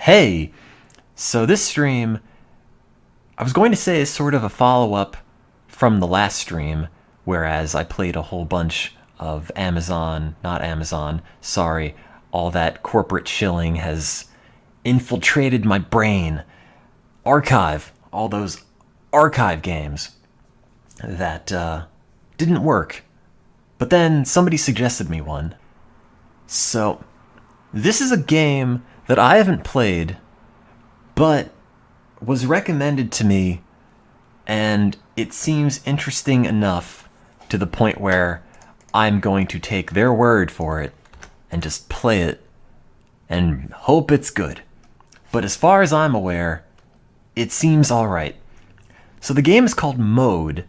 Hey! So this stream, I was going to say, is sort of a follow-up from the last stream, whereas I played a whole bunch of sorry, all that corporate shilling has infiltrated my brain. Archive, all those archive games that didn't work. But then somebody suggested me one. So, this is a game that I haven't played, but was recommended to me, and it seems interesting enough to the point where I'm going to take their word for it and just play it and hope it's good. But as far as I'm aware, it seems alright. So the game is called Mode,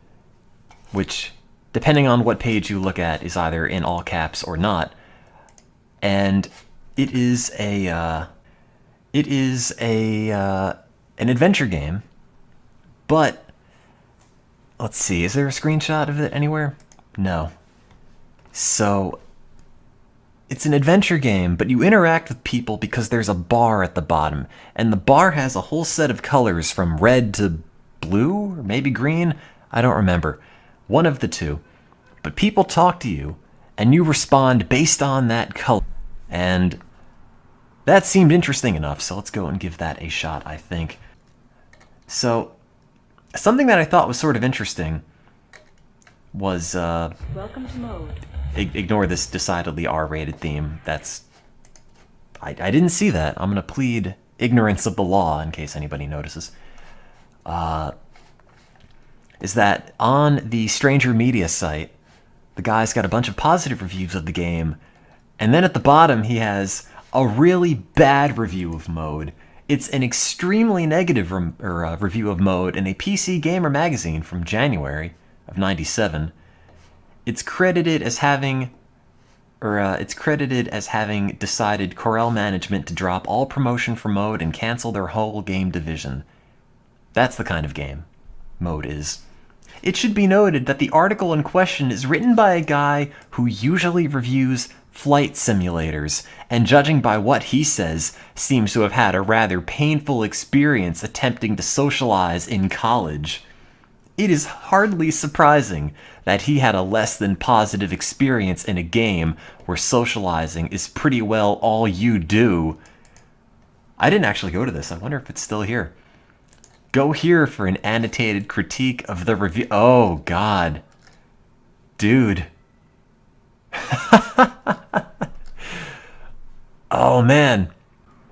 which, depending on what page you look at, is either in all caps or not. And it is an adventure game, but let's see, is there a screenshot of it anywhere? No. So it's an adventure game, but you interact with people because there's a bar at the bottom, and the bar has a whole set of colors from red to blue, or maybe green, I don't remember. One of the two. But people talk to you, and you respond based on that color. And that seemed interesting enough, so let's go and give that a shot, I think. So, something that I thought was sort of interesting was, Welcome to Mode. Ignore this decidedly R-rated theme. That's... I didn't see that. I'm gonna plead ignorance of the law in case anybody notices. Is that on the Stranger Media site, the guy's got a bunch of positive reviews of the game, and then at the bottom he has a really bad review of Mode. It's an extremely negative review of Mode in a PC Gamer magazine from January of '97. It's credited as having decided Corel management to drop all promotion for Mode and cancel their whole game division. That's the kind of game Mode is. It should be noted that the article in question is written by a guy who usually reviews flight simulators, and judging by what he says, seems to have had a rather painful experience attempting to socialize in college. It is hardly surprising that he had a less than positive experience in a game where socializing is pretty well all you do. I didn't actually go to this. I wonder if it's still here. Go here for an annotated critique of the review. Oh, God. Dude. Oh, man.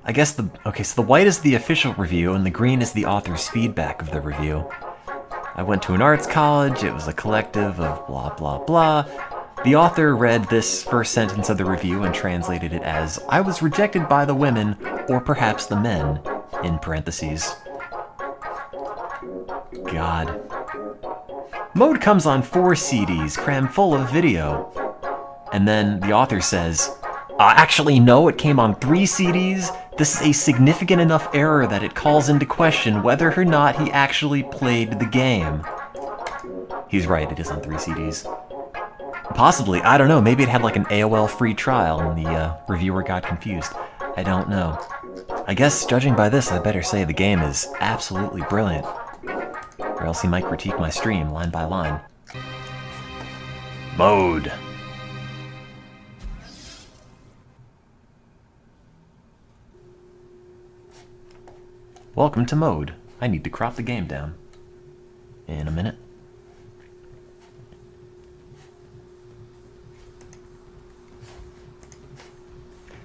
I guess so the white is the official review, and the green is the author's feedback of the review. I went to an arts college, it was a collective of blah blah blah. The author read this first sentence of the review and translated it as, "I was rejected by the women, or perhaps the men," in parentheses. God. Mode comes on 4 CDs, crammed full of video. And then the author says, actually no, it came on 3 CDs. This is a significant enough error that it calls into question whether or not he actually played the game. He's right, it is on 3 CDs. Possibly, I don't know, maybe it had like an AOL free trial and the reviewer got confused. I don't know. I guess, judging by this, I better say the game is absolutely brilliant. Or else he might critique my stream line by line. Mode. Welcome to Mode. I need to crop the game down. In a minute.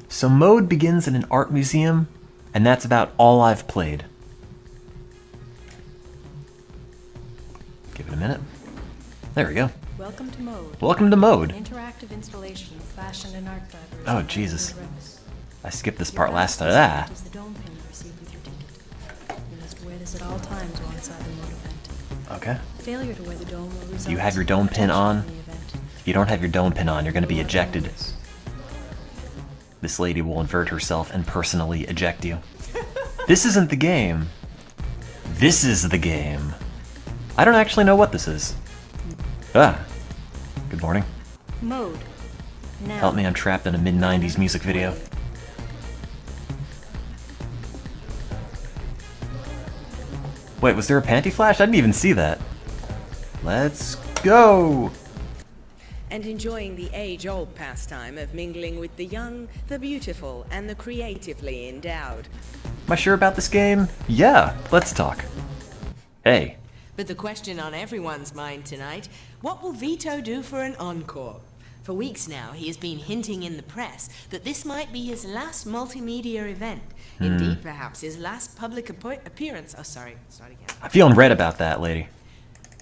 So Mode begins in an art museum, and that's about all I've played. Give it a minute. There we go. Welcome to Mode. Welcome to Mode. An interactive installation of fashion and art fibers. Oh, Jesus. I skipped this part last time. Ah. Is the dome pin you received with your ticket. You must wear this at all times while inside the Mode event. Okay. Failure to wear the dome will result. You have your dome pin on. in the event. If you don't have your dome pin on, you're going to be ejected. This lady will invert herself and personally eject you. This isn't the game. This is the game. I don't actually know what this is. Ah. Good morning. Mode. Now. Help me, I'm trapped in a mid-90s music video. Wait, was there a panty flash? I didn't even see that. Let's go! And enjoying the age-old pastime of mingling with the young, the beautiful, and the creatively endowed. Am I sure about this game? Yeah, let's talk. Hey. But the question on everyone's mind tonight, what will Vito do for an encore? For weeks now, he has been hinting in the press that this might be his last multimedia event. Indeed, perhaps his last public appearance. Oh, sorry. Start again. I'm feeling red about that, lady.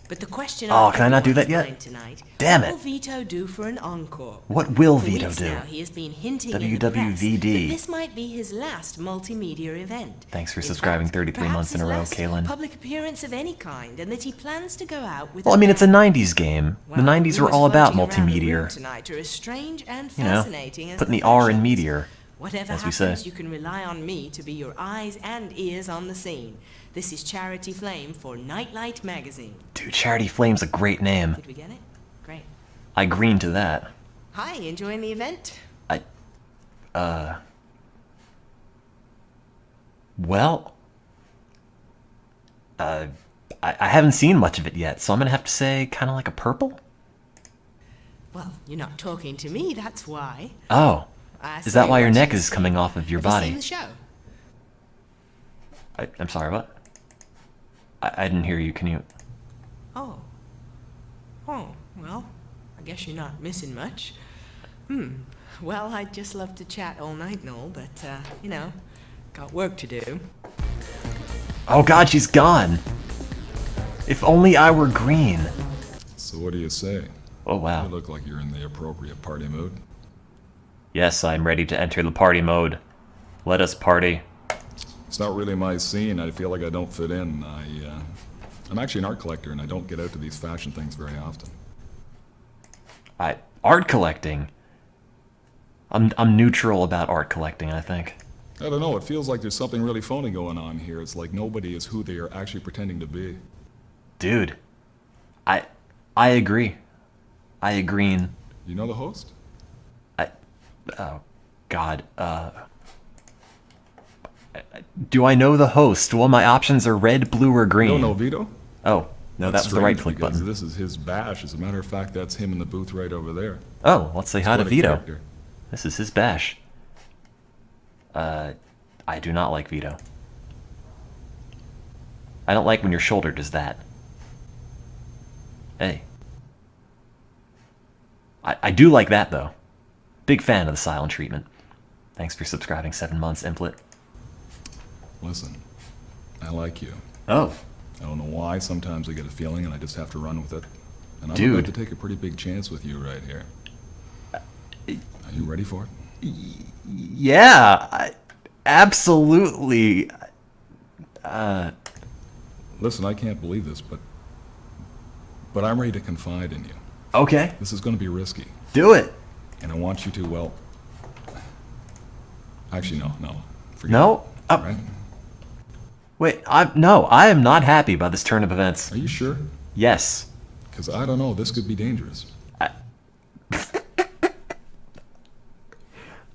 But the question Oh, on can I not do that everyone's yet? mind tonight, Damn what it. will Vito do for an encore? What will For Vito weeks do? now, he has been hinting in the press WWVD. that this might be his last multimedia event. Thanks for In subscribing fact, 33 perhaps months in a his row, last Kaylin. public appearance of any kind, and that he plans to go out with. Well, I mean, it's a 90s game. Well, The 90s were rumors all about floating around the room multimedia. tonight are as strange and You know, fascinating as putting the R in fashions. meteor. Whatever as we say. happens, you can rely on me to be your eyes and ears on the scene. This is Charity Flame for Nightlight Magazine. Dude, Charity Flame's a great name. Did we get it? Great. I green to that. Hi, enjoying the event? Well, I haven't seen much of it yet, so I'm gonna have to say kind of like a purple? Well, you're not talking to me, that's why. Oh. I Is saw that you why your watching neck the is coming scene. off of your Have you body? seen the show? I'm sorry, what? I didn't hear you, can you... Oh. Oh, well, I guess you're not missing much. Well, I'd just love to chat all night and all, but, you know, got work to do. Oh god, she's gone! If only I were green. So what do you say? Oh wow. You look like you're in the appropriate party mood. Yes, I'm ready to enter the party mode. Let us party. It's not really my scene. I feel like I don't fit in. I'm actually an art collector, and I don't get out to these fashion things very often. Art collecting? I'm neutral about art collecting, I think. I don't know. It feels like there's something really phony going on here. It's like nobody is who they are actually pretending to be. Dude. I agree. I agree. You know the host? Oh, God. Do I know the host? Well, my options are red, blue, or green. You don't know Vito? Oh, no, that That's was the right strange click because button. This is his bash. As a matter of fact, that's him in the booth right over there. Oh, let's say hi to What a Vito. character. This is his bash. I do not like Vito. I don't like when your shoulder does that. Hey. I do like that, though. Big fan of the silent treatment. Thanks for subscribing 7 months, Implet. Listen, I like you. Oh. I don't know why. Sometimes I get a feeling, and I just have to run with it. And I'm Dude. about to take a pretty big chance with you right here. Are you ready for it? Yeah, absolutely. Listen, I can't believe this, but I'm ready to confide in you. Okay, This is going to be risky, do it. and I want you to, well... Actually, no. Forget No? it, right? Wait, I am not happy by this turn of events. Are you sure? Yes. Because I don't know, this could be dangerous.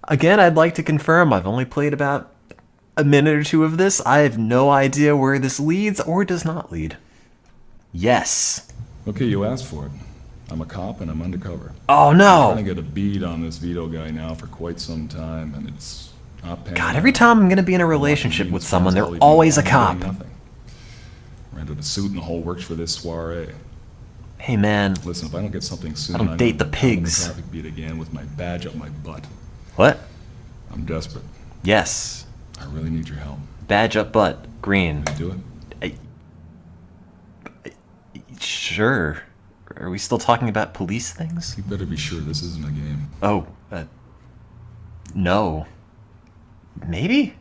Again, I'd like to confirm I've only played about a minute or two of this. I have no idea where this leads or does not lead. Yes. Okay, you asked for it. I'm a cop and I'm undercover. Oh I'm no! trying to get a bead on this Vito guy now for quite some time, and it's not paying God, off. every time I'm gonna be in a relationship with someone, they're always a cop. Nothing. Rented a suit and the whole works for this soiree. Hey man, Listen, if I don't get something soon, I don't I'm date gonna the be on pigs. the traffic beat again with my badge up my butt. what? I'm desperate. Yes. I really need your help. Badge up butt, green. Can you do it? Sure. Are we still talking about police things? You better be sure this isn't a game. Oh, no. Maybe?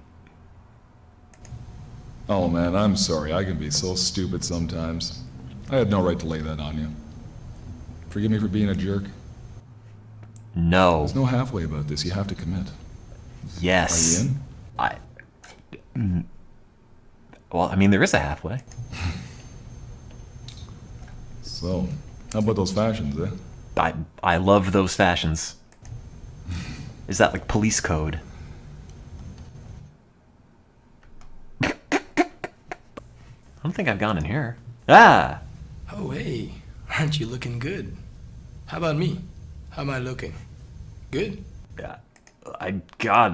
Oh man, I'm sorry. I can be so stupid sometimes. I had no right to lay that on you. Forgive me for being a jerk. No. There's no halfway about this. You have to commit. Yes. Are you in? Well, I mean, there is a halfway. So, how about those fashions, eh? I love those fashions. Is that like police code? I don't think I've gone in here. Ah! Oh, hey, aren't you looking good? How about me? How am I looking? Good? God,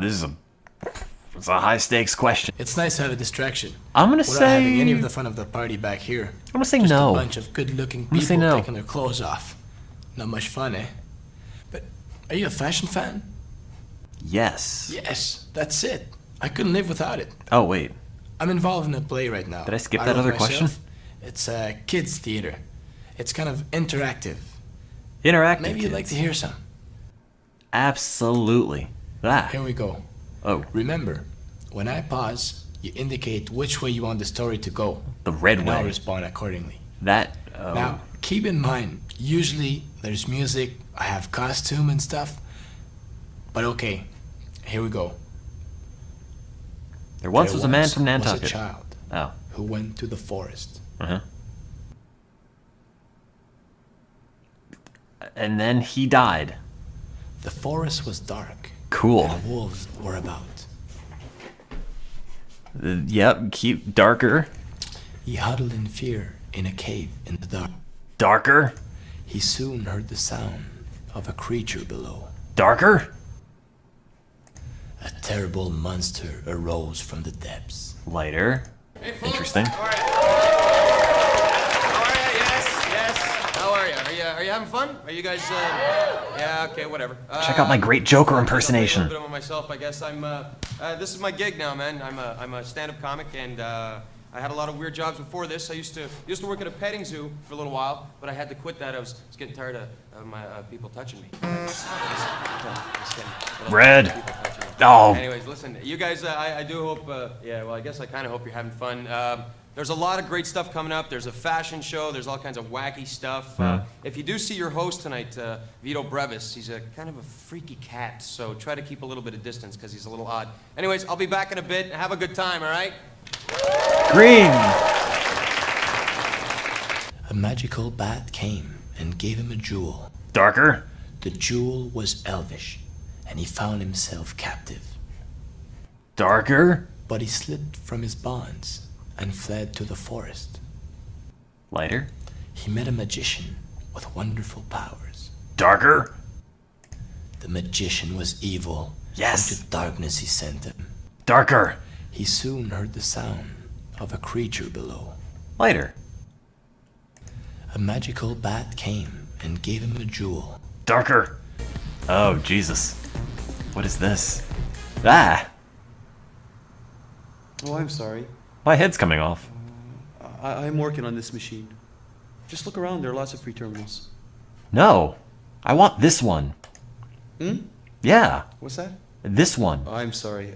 it's a high stakes question. It's nice to have a distraction. I'm gonna Without having any of say. the fun of the party back here. I'm gonna say Just no. a bunch of good-looking gonna say people no. taking their clothes off. Not much fun, eh? But are you a fashion fan? Yes. Yes, that's it. I couldn't live without it. Oh, wait. I'm involved in a play right now. Did I skip that wrote other myself. question? It's a kids' theater. It's kind of interactive. Interactive. Maybe you'd like kids. to hear some. Absolutely. Ah. Here we go. Oh, Remember, when I pause, you indicate which way you want the story to go. the red And I'll way. respond accordingly. That. Oh. Now, keep in mind, usually there's music, I have costume and stuff. But okay, here we go. There once There was a man once from was a Nantucket. child Oh. who went to the forest. Uh-huh. And then he died. The forest was dark. Cool. And wolves were about. Yep, keep darker. He huddled in fear in a cave in the dark. Darker. He soon heard the sound of a creature below. Darker. A terrible monster arose from the depths. Lighter. Interesting. How are you? Yes. How are you? Are you having fun? Are you guys? Yeah. Okay. Whatever. Check out my great Joker A impersonation. little bit of myself, I guess. This is my gig now, man. I'm a stand-up comic, and I had a lot of weird jobs before this. I used to work at a petting zoo for a little while, but I had to quit that. I was getting tired of my people touching me. Just getting a little Red. people touching me. Oh. Anyways, listen, you guys, I do hope, I guess I kind of hope you're having fun. There's a lot of great stuff coming up. There's a fashion show. There's all kinds of wacky stuff. If you do see your host tonight, Vito Brevis, he's a kind of a freaky cat, so try to keep a little bit of distance because he's a little odd. Anyways, I'll be back in a bit. Have a good time, all right? Green. A magical bat came and gave him a jewel. Darker. The jewel was elvish, and he found himself captive. Darker. But he slid from his bonds and fled to the forest. Lighter. He met a magician with wonderful powers. Darker. The magician was evil. Yes. Into darkness he sent him. Darker. He soon heard the sound of a creature below. Lighter. A magical bat came and gave him a jewel. Darker. Oh, Jesus. What is this? Ah! Oh, I'm sorry. My head's coming off. I'm working on this machine. Just look around, there are lots of free terminals. No. I want this one. Hmm? Yeah. What's that? This one. I'm sorry.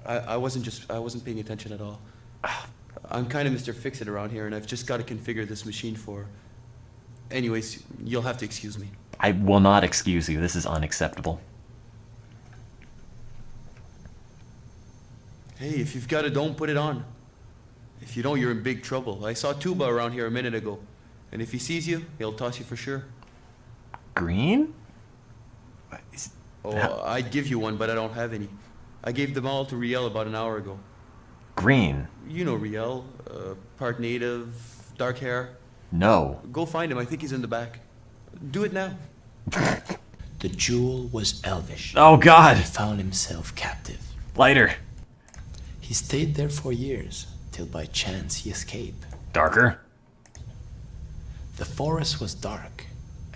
I wasn't paying attention at all. I'm kind of Mr. Fix-It around here, and I've just got to configure this machine for... Anyways, you'll have to excuse me. I will not excuse you. This is unacceptable. Hey, if you've got it, don't put it on. If you don't, you're in big trouble. I saw Tuba around here a minute ago, and if he sees you, he'll toss you for sure. Green? Oh, I'd give you one, but I don't have any. I gave them all to Riel about an hour ago. Green? You know Riel, part native, dark hair. No. Go find him. I think he's in the back. Do it now. The jewel was elvish. Oh, God. He found himself captive. Lighter. He stayed there for years, till by chance he escaped. Darker. The forest was dark,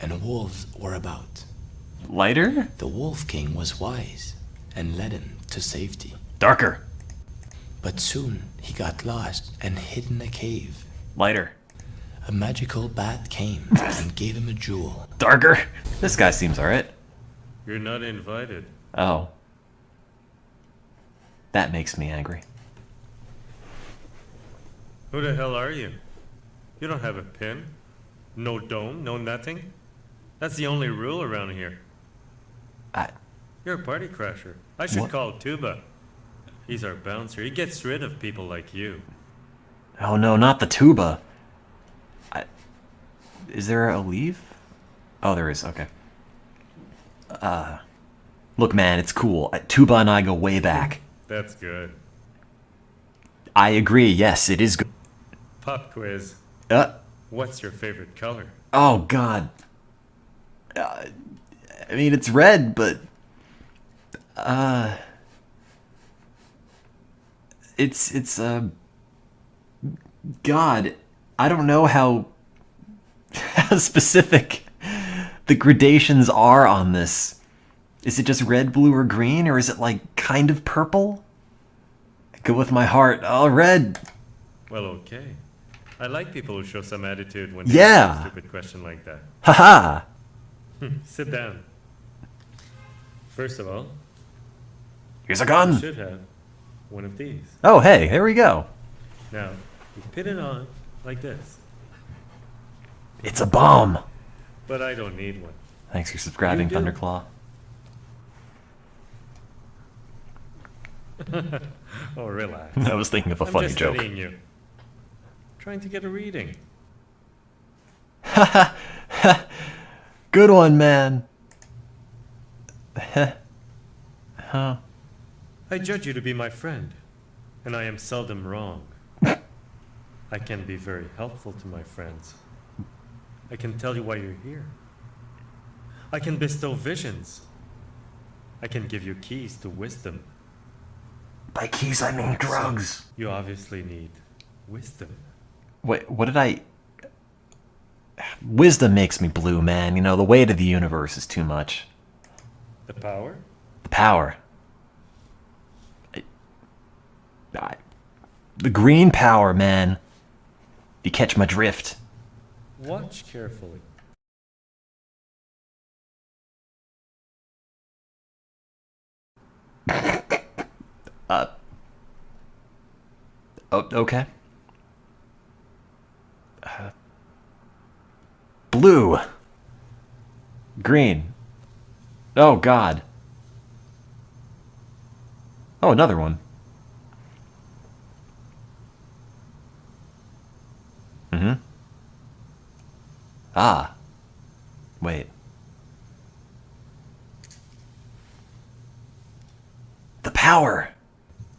and wolves were about. Lighter. The Wolf King was wise, and led him to safety. Darker. But soon he got lost and hid in a cave. Lighter. A magical bat came and gave him a jewel. Darker. This guy seems alright. You're not invited. Oh. That makes me angry. Who the hell are you? You don't have a pin? No dome? No nothing? That's the only rule around here. You're a party crasher. I should What? call Tuba. He's our bouncer. He gets rid of people like you. Oh no, not the tuba. Is there a leave? Oh, there is. Okay. Look, man, it's cool. Tuba and I go way back. That's good. I agree. Yes, it is good. Pop quiz. What's your favorite color? Oh, God. I mean, it's red, but... It's God, I don't know how specific the gradations are on this. Is it just red, blue, or green, or is it like kind of purple? Go with my heart. Oh, red. Well, okay. I like people who show some attitude when Yeah. they ask a stupid question like that. Haha. Sit down. First of all, Here's a you gun. should have one of these. Oh, hey, there we go. Now, you put it on like this. It's a bomb. But I don't need one. Thanks for subscribing, You do. Thunderclaw. Oh, relax. I was thinking of a I'm funny just joke. studying you. Trying to get a reading. Good one, man. Huh. I judge you to be my friend, and I am seldom wrong. I can be very helpful to my friends. I can tell you why you're here. I can bestow visions. I can give you keys to wisdom. By keys, I mean drugs. You obviously need wisdom. Wait, what did I... Wisdom makes me blue, man. You know, the weight of the universe is too much. The power? The power. The green power, man. You catch my drift. Watch carefully. Oh, okay. Blue. Green. Oh, God. Oh, another one. Mm-hmm. Ah. Wait. The power.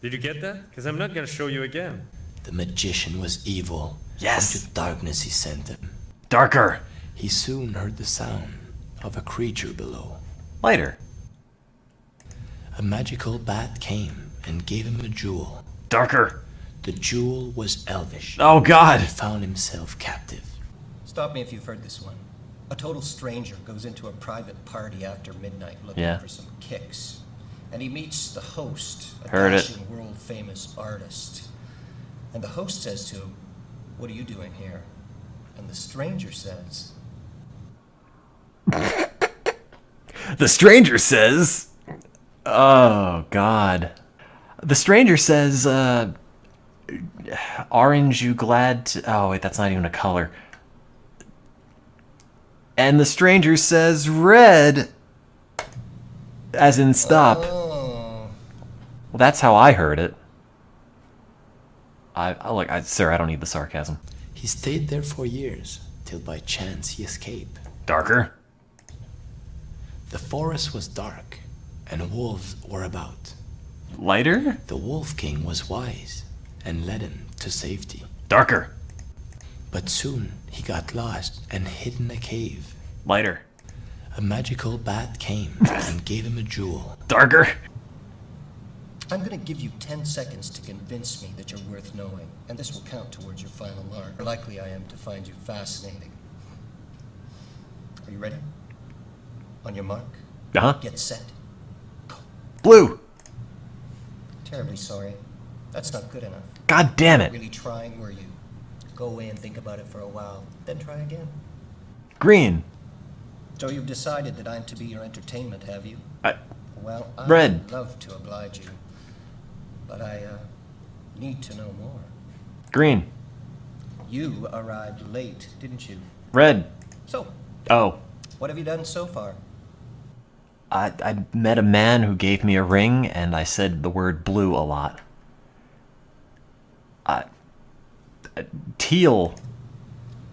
Did you get that? Because I'm not going to show you again. The magician was evil. Yes. Into darkness he sent him. Darker. He soon heard the sound of a creature below. Lighter. A magical bat came and gave him a jewel. Darker. The jewel was elvish. Oh, God. He found himself captive. Stop me if you've heard this one. A total stranger goes into a private party after midnight looking Yeah. for some kicks. And he meets the host, a Heard it. dashing world-famous artist. And the host says to him, "What are you doing here?" And the stranger says, The stranger says... Oh, God. The stranger says, Orange, you glad to... Oh, wait, that's not even a color. And the stranger says red. As in stop. "Oh, Well, that's how I heard it. Sir, I don't need the sarcasm. He stayed there for years, till by chance he escaped. Darker. The forest was dark, and wolves were about. Lighter. The Wolf King was wise, and led him to safety. Darker. But soon he got lost and hid in a cave. Lighter. A magical bat came and gave him a jewel. Darker. I'm going to give you 10 seconds to convince me that you're worth knowing, and this will count towards your final mark. How likely I am to find you fascinating. Are you ready? On your mark, Uh-huh. get set. Blue. Terribly sorry. That's not good enough. God damn it. Really trying, were you? Go away and think about it for a while, then try again. Green. So you've decided that I'm to be your entertainment, have you? Well, I'd Red. love to oblige you, but I need to know more. Green. You arrived late, didn't you? Red. So, Oh. what have you done so far? I met a man who gave me a ring, and I said the word blue a lot. Teal.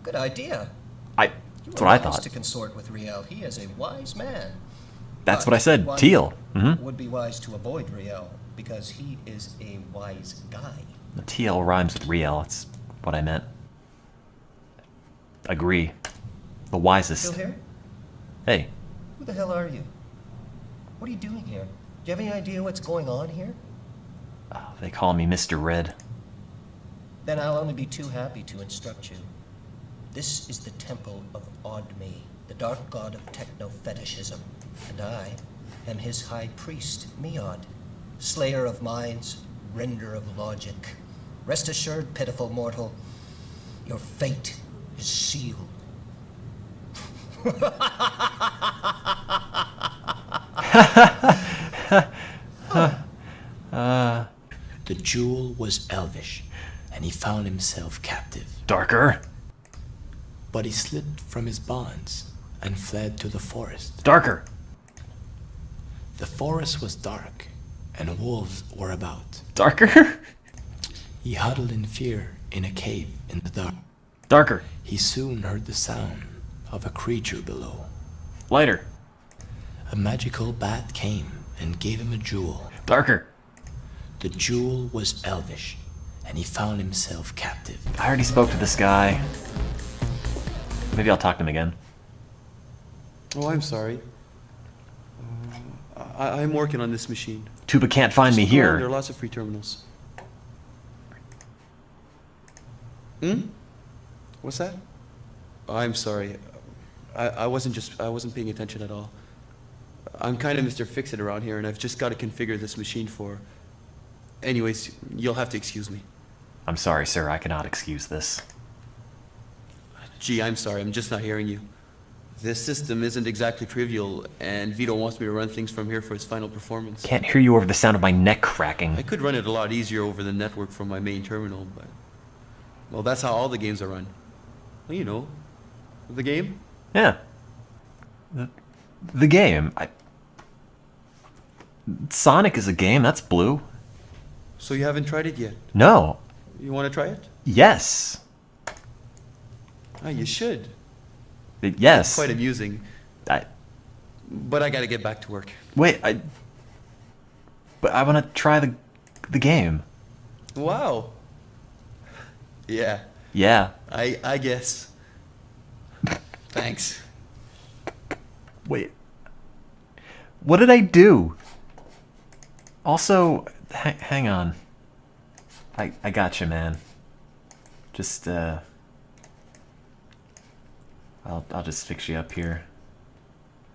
Good idea. That's You what were I wise thought. to consort with Riel. He is a wise man. That's But what I said. one Teal. Mm-hmm. would be wise to avoid Riel, because he is a wise guy. Teal rhymes with real. That's what I meant. Agree. The wisest. Still here? Hey, Who the hell are you? What are you doing here? Do you have any idea what's going on here? they call me Mr. Red. Then I'll only be too happy to instruct you. This is the temple of Odd-Me, the dark god of techno-fetishism, and I am his high priest, Meod, slayer of minds, render of logic. Rest assured, pitiful mortal, your fate is sealed. The jewel was elvish, and he found himself captive. Darker. But he slid from his bonds and fled to the forest. Darker. The forest was dark, and wolves were about. Darker. He huddled in fear in a cave in the dark. Darker. He soon heard the sound of a creature below. Lighter. A magical bat came and gave him a jewel. Darker. The jewel was elvish, and he found himself captive. I already spoke to this guy. Maybe I'll talk to him again. Oh, I'm sorry. I'm working on this machine. Tuba can't find me Just go on, There are here. lots of free terminals. What's that? I'm sorry. I wasn't paying attention at all. I'm kind of Mr. Fix-It around here, and I've just got to configure this machine for... Anyways, you'll have to excuse me. I'm sorry, sir. I cannot excuse this. Gee, I'm sorry. I'm just not hearing you. This system isn't exactly trivial, and Vito wants me to run things from here for his final performance. Can't hear you over the sound of my neck cracking. I could run it a lot easier over the network from my main terminal, but... Well, that's how all the games are run. Well, you know, the game? Yeah. The game. Sonic is a game. That's blue. So you haven't tried it yet? No. You want to try it? Yes. Ah, you should. Yes. Quite amusing. I, But I got to get back to work. wait. But I want to try the game. Wow. Yeah, Yeah. I guess. Thanks. Wait. What did I do? Also, hang on. I got you, man. Just I'll just fix you up here.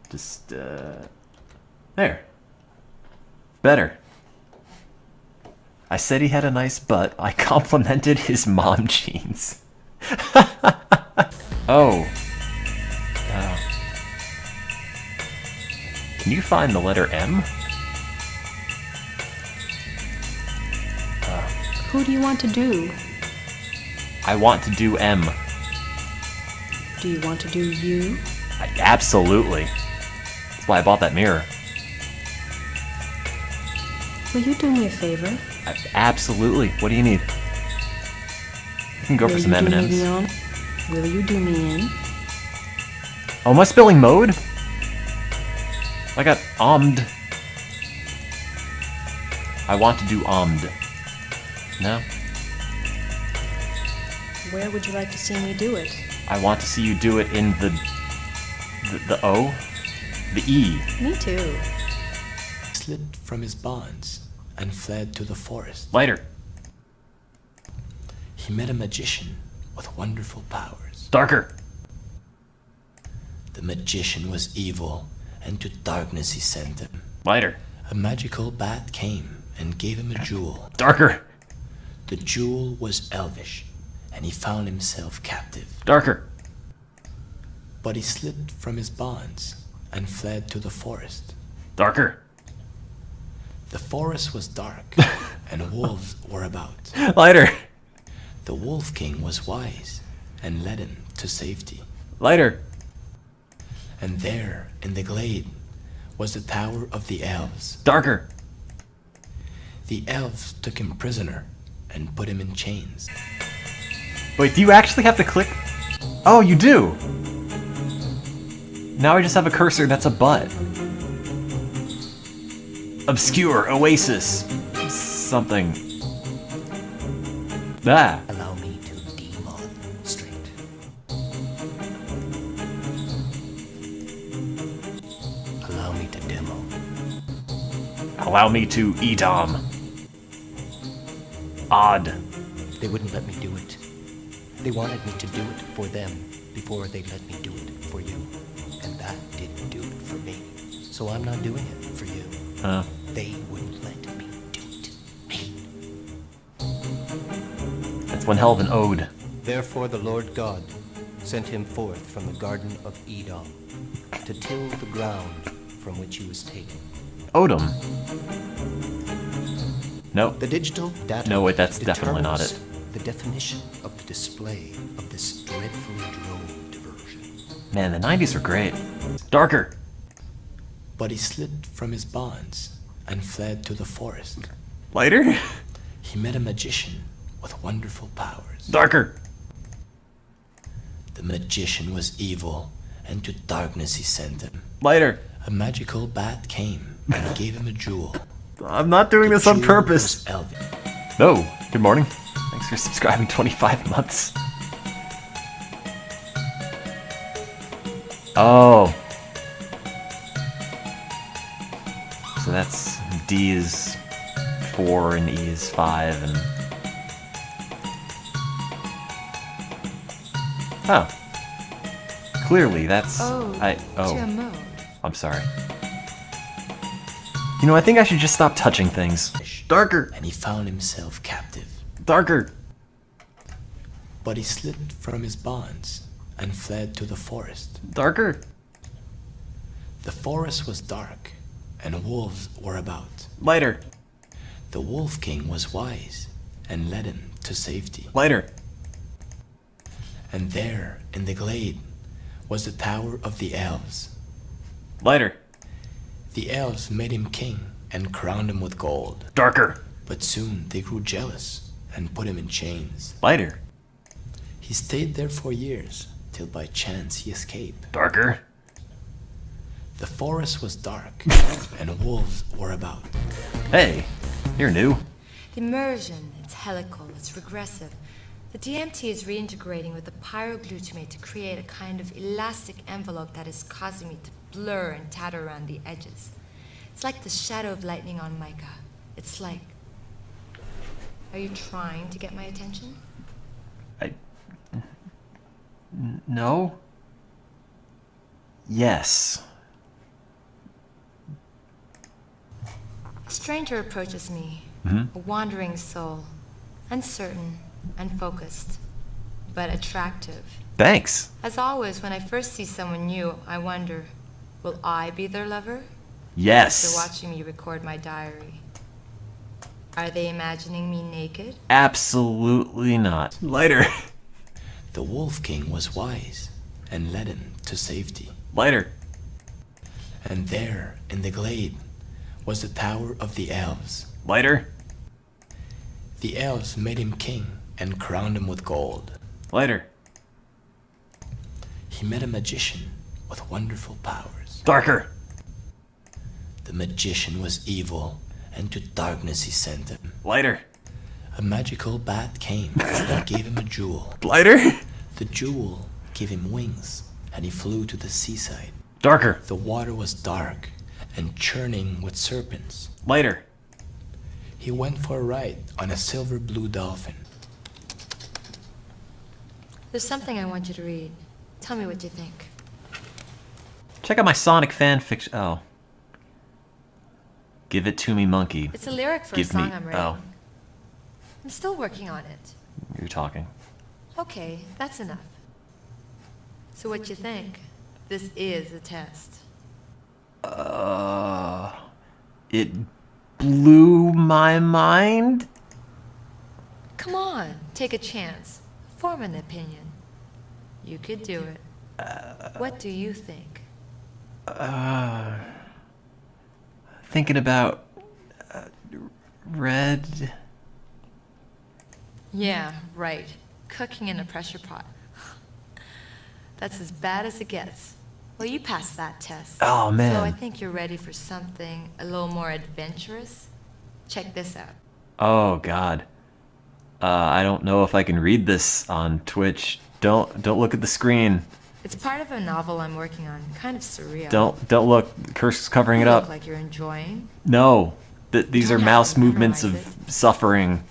Just there. Better. I said he had a nice butt. I complimented his mom jeans. Oh. Can you find the letter M? Who do you want to do? I want to do M. Do you want to do you? Absolutely. That's why I bought that mirror. Will you do me a favor? Absolutely. What do you need? We can go for Will some you do me M&Ms. on? Will you do me in? Oh, am I spelling mode? I got ommed. I want to do ommed. No? Where would you like to see me do it? I want to see you do it in the O? The E. Me too. Slid from his bonds and fled to the forest. Lighter. He met a magician with wonderful powers. Darker. The magician was evil, and to darkness he sent him. Lighter. A magical bat came and gave him a jewel. Darker. The jewel was elvish, and he found himself captive. Darker. But he slid from his bonds and fled to the forest. Darker. The forest was dark, and wolves were about. Lighter. The Wolf King was wise and led him to safety. Lighter. And there, in the glade, was the Tower of the Elves. Darker. The elves took him prisoner and put him in chains. Wait, do you actually have to click? Oh, you do. Now I just have a cursor that's a butt. Obscure oasis. Something. Ah. Allow me to demonstrate. Allow me to Edom. Odd. They wouldn't let me do it. They wanted me to do it for them before they let me do it for you. And that didn't do it for me. So I'm not doing it for you. They wouldn't let me do it. That's one hell of an ode. Therefore the Lord God sent him forth from the Garden of Edom to till the ground from which he was taken. Odom. No. The digital data No, wait, that's definitely not determines it. the definition of the display of this dreadfully drone diversion. Man, the 90s were great. Darker. But he slid from his bonds and fled to the forest. Lighter. He met a magician with wonderful powers. Darker. The magician was evil, and to darkness he sent him. Lighter. A magical bat came and gave him a jewel. I'm not doing The this on jewel purpose. was Elvin. No. Good morning. Thanks for subscribing 25 months. Oh. So that's D is 4 and E is 5 and... Oh. Clearly, that's... Oh, Oh. I'm sorry. You know, I think I should just stop touching things. Darker! And he found himself captive. Darker! But he slid from his bonds and fled to the forest. Darker! The forest was dark, and wolves were about. Lighter! The Wolf King was wise and led him to safety. Lighter! And there, in the glade, was the Tower of the Elves. Lighter! The elves made him king and crowned him with gold. Darker! But soon they grew jealous and put him in chains. Lighter! He stayed there for years, till by chance he escaped. Darker! The forest was dark, and wolves were about. Hey, you're new. The immersion, it's helical, it's regressive. The DMT is reintegrating with the pyroglutamate to create a kind of elastic envelope that is causing me to blur and tatter around the edges. It's like the shadow of lightning on mica. It's like... Are you trying to get my attention? No? Yes. A stranger approaches me, a wandering soul, uncertain, unfocused, but attractive. Thanks. As always, when I first see someone new, I wonder, will I be their lover? Yes. They're watching me record my diary. Are they imagining me naked? Absolutely not. Lighter. The Wolf King was wise and led him to safety. Lighter. And there, in the glade, was the Tower of the Elves. Lighter. The elves made him king and crowned him with gold. Lighter. He met a magician with wonderful powers. Darker. The magician was evil, and to darkness he sent him. Lighter. A magical bat came and gave him a jewel. Lighter. The jewel gave him wings, and he flew to the seaside. Darker. The water was dark and churning with serpents. Lighter. He went for a ride on a silver blue dolphin. There's something I want you to read. Tell me what you think. Check out my Sonic fan fiction. Oh. Give it to me, monkey. It's a lyric for a Give song me. I'm writing. Oh, I'm still working on it. you're talking. Okay, that's enough. So what you think? This is a test. It blew my mind. Come on, take a chance. Form an opinion. You could do it. What do you think? Thinking about red. Yeah, right. Cooking in a pressure pot. That's as bad as it gets. Well, you passed that test. Oh, man. So I think you're ready for something a little more adventurous. Check this out. Oh God. I don't know if I can read this on Twitch. Don't look at the screen. It's part of a novel I'm working on. Kind of surreal. Don't look. Curse is covering it You up. look like you're enjoying. No. These are mouse movements of suffering.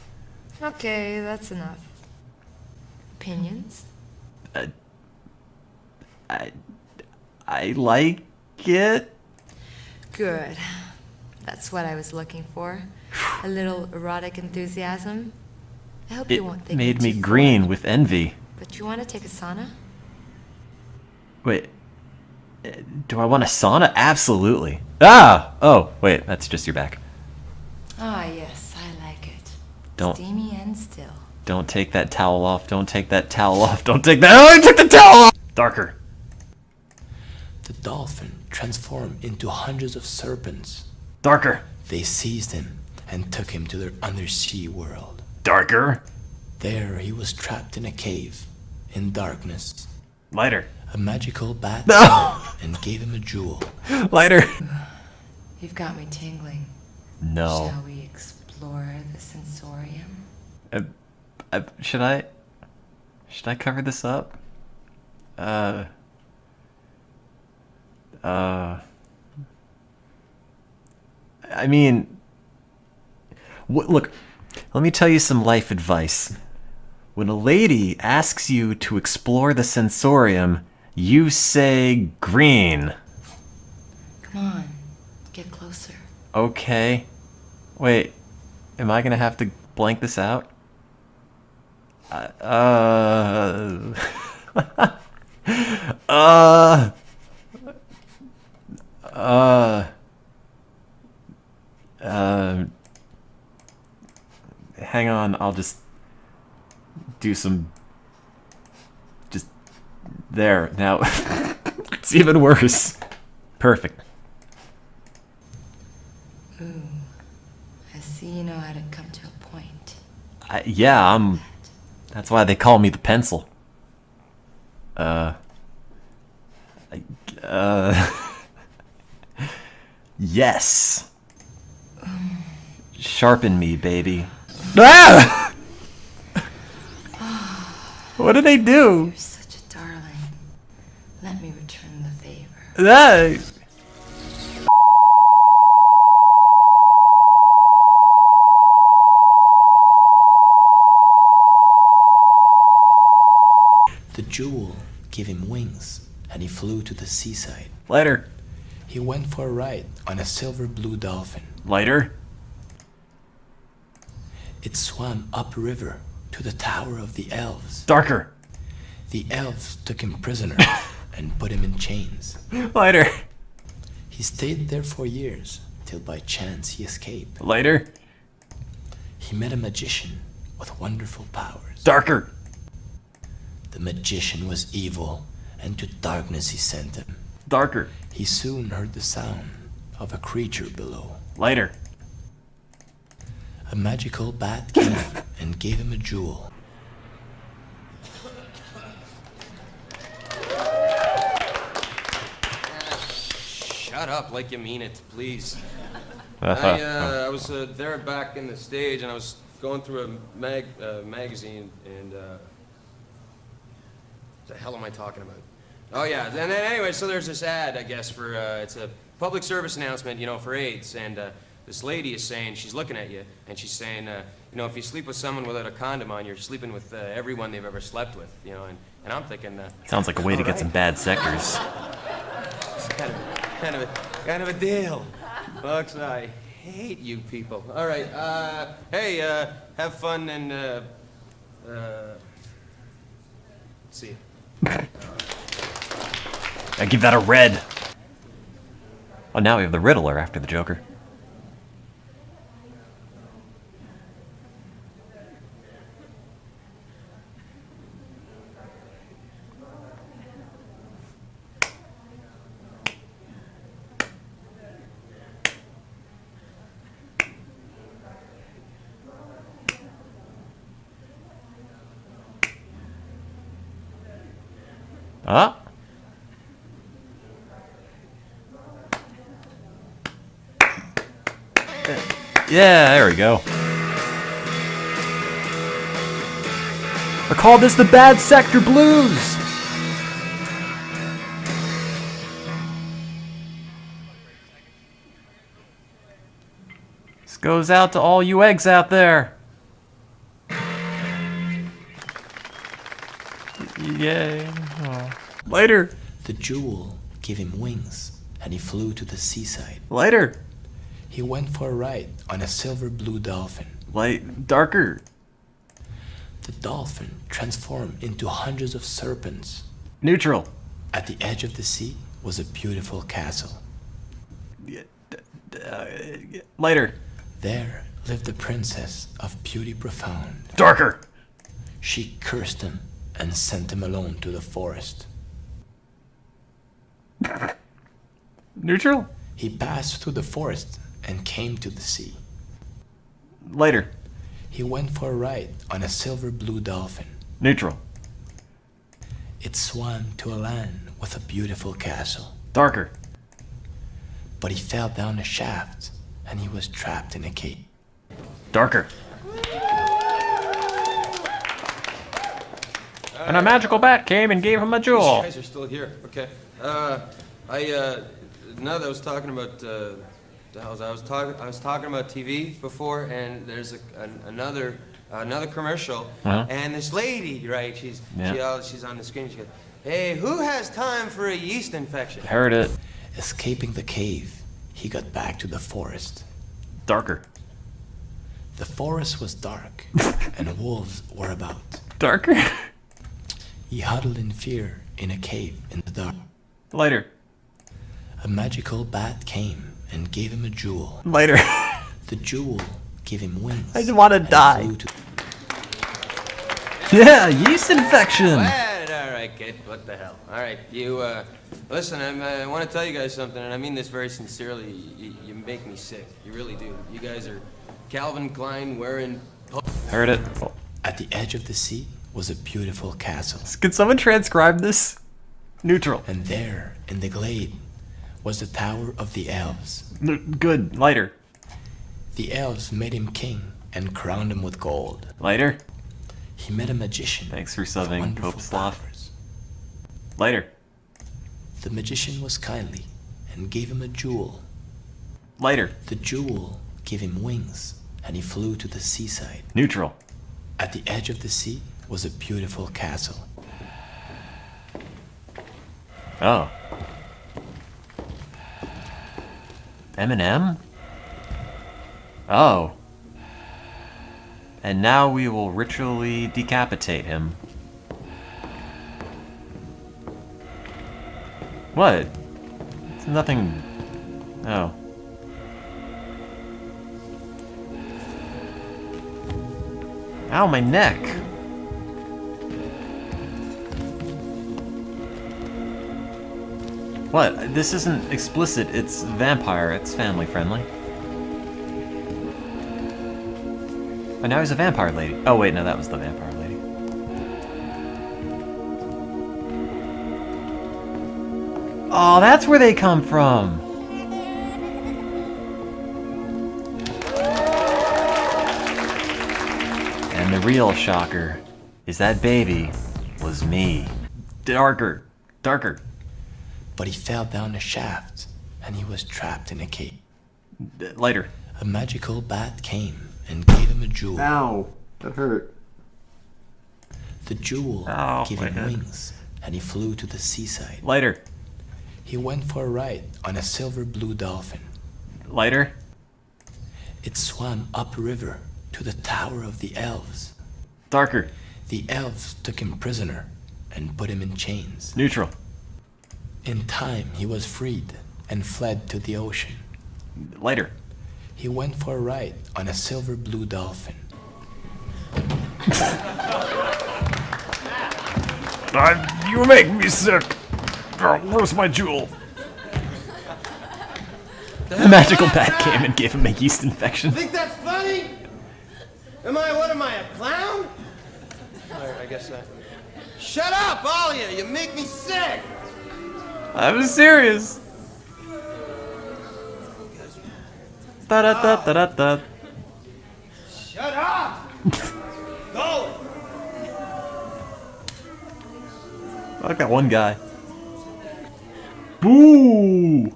Okay, that's enough. Opinions? I like it. Good. That's what I was looking for. A little erotic enthusiasm. I hope It you won't think made me too green forward. with envy. But you want to take a sauna? Wait, do I want a sauna? Absolutely. Ah! Oh, wait, that's just your back. Ah, yes, I like it. Don't- Steamy and still. Don't take that towel off. Don't take that towel off. Don't take that. Oh, I took the towel off! Darker. The dolphin transformed into hundreds of serpents. Darker. They seized him and took him to their undersea world. Darker. There he was trapped in a cave, in darkness. Lighter. A magical bat No! and gave him a jewel. Lighter. You've got me tingling. No. Shall we explore the sensorium? Should I cover this up? I mean, look, let me tell you some life advice. When a lady asks you to explore the sensorium, you say green. Come on, get closer. Okay. Wait, am I gonna have to blank this out? Hang on, I'll just do some. Just there. Now, it's even worse. Perfect. Ooh, I see you know how to come to a point. Yeah, that's why they call me the pencil. Yes. Sharpen me, baby. Ah! What did they do? You're such a darling. Let me return the favor. Ah! The jewel gave him wings, and he flew to the seaside. Lighter. He went for a ride on a silver blue dolphin. Lighter. It swam upriver to the tower of the elves. Darker. The elves took him prisoner and put him in chains. Lighter. He stayed there for years, till by chance he escaped. Lighter. He met a magician with wonderful powers. Darker. The magician was evil, and to darkness he sent him. Darker. He soon heard the sound of a creature below. Lighter. A magical bat came and gave him a jewel. Shut up like you mean it, please. I was there back in the stage, and I was going through a magazine, and what the hell am I talking about? Oh yeah, and then anyway, so there's this ad, I guess, for it's a public service announcement, you know, for AIDS, and this lady is saying, she's looking at you, and she's saying, you know, if you sleep with someone without a condom on, you're sleeping with everyone they've ever slept with, you know, and I'm thinking, Sounds like a way to get some bad sectors. it's kind of a deal, folks. I hate you people. All right, hey, have fun and see you. I give that a red. Oh, now we have the Riddler after the Joker. Ah. Yeah, there we go. I call this the Bad Sector Blues. This goes out to all you eggs out there. Yay. Oh. Later. The jewel gave him wings, and he flew to the seaside. Later. He went for a ride on a silver blue dolphin. Light. Darker. The dolphin transformed into hundreds of serpents. Neutral. At the edge of the sea was a beautiful castle. Later. There lived the princess of beauty profound. Darker. She cursed him and sent him alone to the forest. Neutral. He passed through the forest and came to the sea. Later. He went for a ride on a silver blue dolphin. Neutral. It swam to a land with a beautiful castle. Darker. But he fell down a shaft and he was trapped in a cave. Darker. And a magical bat came and gave him a You jewel. guys are still here. Okay. Now that I was talking about, I was talking about TV before, and there's another commercial, and this lady, right? She's on the screen. She goes, "Hey, who has time for a yeast infection?" Heard it. Escaping the cave, he got back to the forest. Darker. The forest was dark, and wolves were about. Darker. He huddled in fear in a cave in the dark. Later. A magical bat came and gave him a jewel. Later. The jewel gave him wings. I just want to and he die. flew to- Yeah, yeast infection. All right, kid. What the hell? All right, you. Listen, I want to tell you guys something, and I mean this very sincerely. You make me sick. You really do. You guys are Calvin Klein wearing. Heard it. At the edge of the sea was a beautiful castle. Can someone transcribe this? Neutral. And there, in the glade, was the Tower of the Elves. Good. Lighter. The elves made him king and crowned him with gold. Lighter. He met a magician. Thanks for with subbing, wonderful Pope Sloth. powers. Lighter. The magician was kindly and gave him a jewel. Lighter. The jewel gave him wings and he flew to the seaside. Neutral. At the edge of the sea was a beautiful castle. Oh. Eminem? Oh. And now we will ritually decapitate him. What? It's nothing. Oh. Ow, my neck. What? This isn't explicit, it's vampire, it's family friendly. Oh, now he's a vampire lady. Oh wait, no, that was the vampire lady. Oh, that's where they come from! And the real shocker is that baby was me. Darker. Darker. But he fell down a shaft and he was trapped in a cave. Lighter. A magical bat came and gave him a jewel. Ow. That hurt. The jewel Ow, gave my him head. wings and he flew to the seaside. Lighter. He went for a ride on a silver blue dolphin. Lighter. It swam upriver to the Tower of the Elves. Darker. The elves took him prisoner and put him in chains. Neutral. In time, he was freed and fled to the ocean. Lighter. He went for a ride on a silver blue dolphin. You make me sick. Oh, where's my jewel? The magical bat came and gave him a yeast infection. Think that's funny? Am I a clown? I guess that. Shut up, all of you! You make me sick! I'm serious. Da da da da da da. Shut up! Go! I like that one guy. Boo!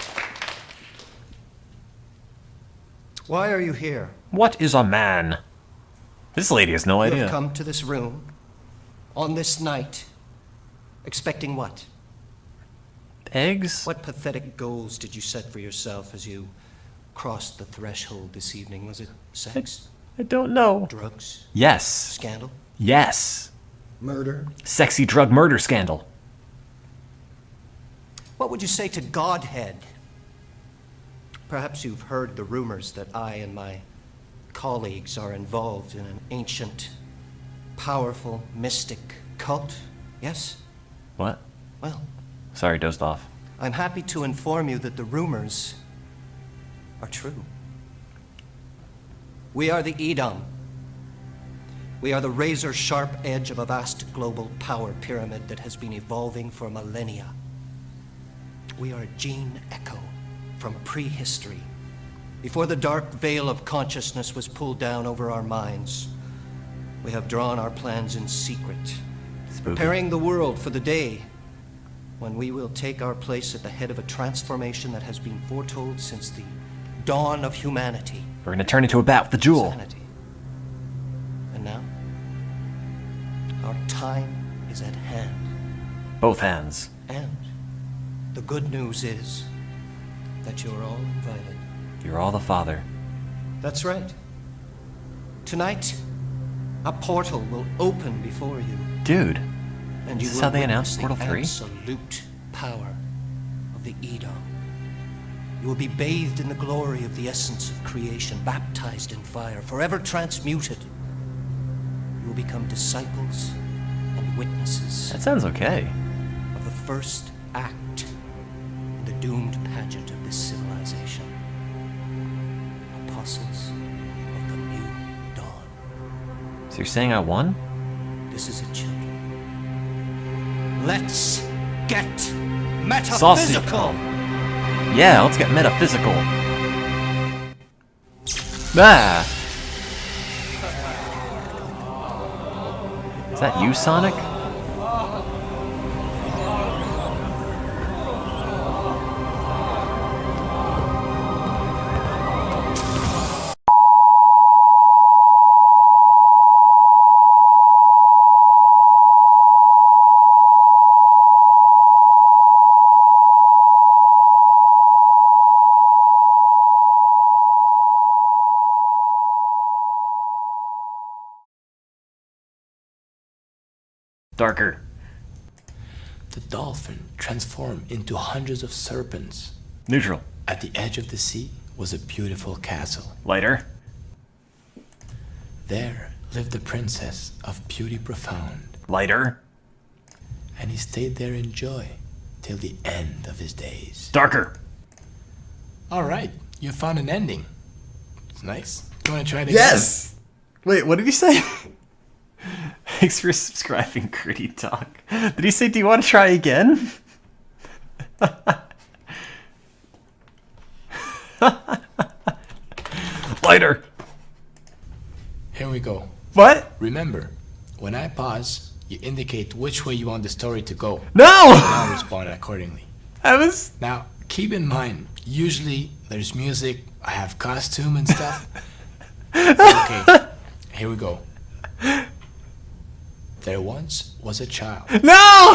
Why are you here? What is a man? This lady has no You idea. have come to this room on this night, expecting what? Eggs? What pathetic goals did you set for yourself as you crossed the threshold this evening? Was it sex? I don't know. Drugs? Yes. Scandal? Yes. Murder? Sexy drug murder scandal. What would you say to Godhead? Perhaps you've heard the rumors that I and my colleagues are involved in an ancient, powerful, mystic cult, yes? What? Well, Sorry, dozed off. I'm happy to inform you that the rumors are true. We are the Edom. We are the razor-sharp edge of a vast global power pyramid that has been evolving for millennia. We are a gene echo from prehistory, before the dark veil of consciousness was pulled down over our minds. We have drawn our plans in secret, Spooky. preparing the world for the day when we will take our place at the head of a transformation that has been foretold since the dawn of humanity. We're gonna turn into a bat with the jewel. Sanity. And now, our time is at hand. Both hands. And the good news is that you're all invited. You're all the father. That's right. Tonight, a portal will open before you, Dude. and Is you this will how they witness announced Portal the 3? absolute power of the Edom. You will be bathed in the glory of the essence of creation, baptized in fire, forever transmuted. You will become disciples and witnesses That sounds okay. of the first act in the doomed pageant of this civilization. Apostles of the new dawn. So you're saying I won? This is it, children. Let's get metaphysical! Saucy. Yeah, let's get metaphysical. Ah! Is that you, Sonic? Darker. The dolphin transformed into hundreds of serpents. Neutral. At the edge of the sea was a beautiful castle. Lighter. There lived the princess of beauty profound, Lighter. and he stayed there in joy till the end of his days. Darker. All right, you found an ending. It's nice. You want to try it again? Wait, what did he say? Thanks for subscribing, Gritty Talk. Did he say, do you want to try again? Lighter. Here we go. What? Remember, when I pause, you indicate which way you want the story to go. No! I'll respond accordingly. I was... Now, keep in mind, usually there's music, I have costume and stuff. Okay, here we go. There once was a child. No!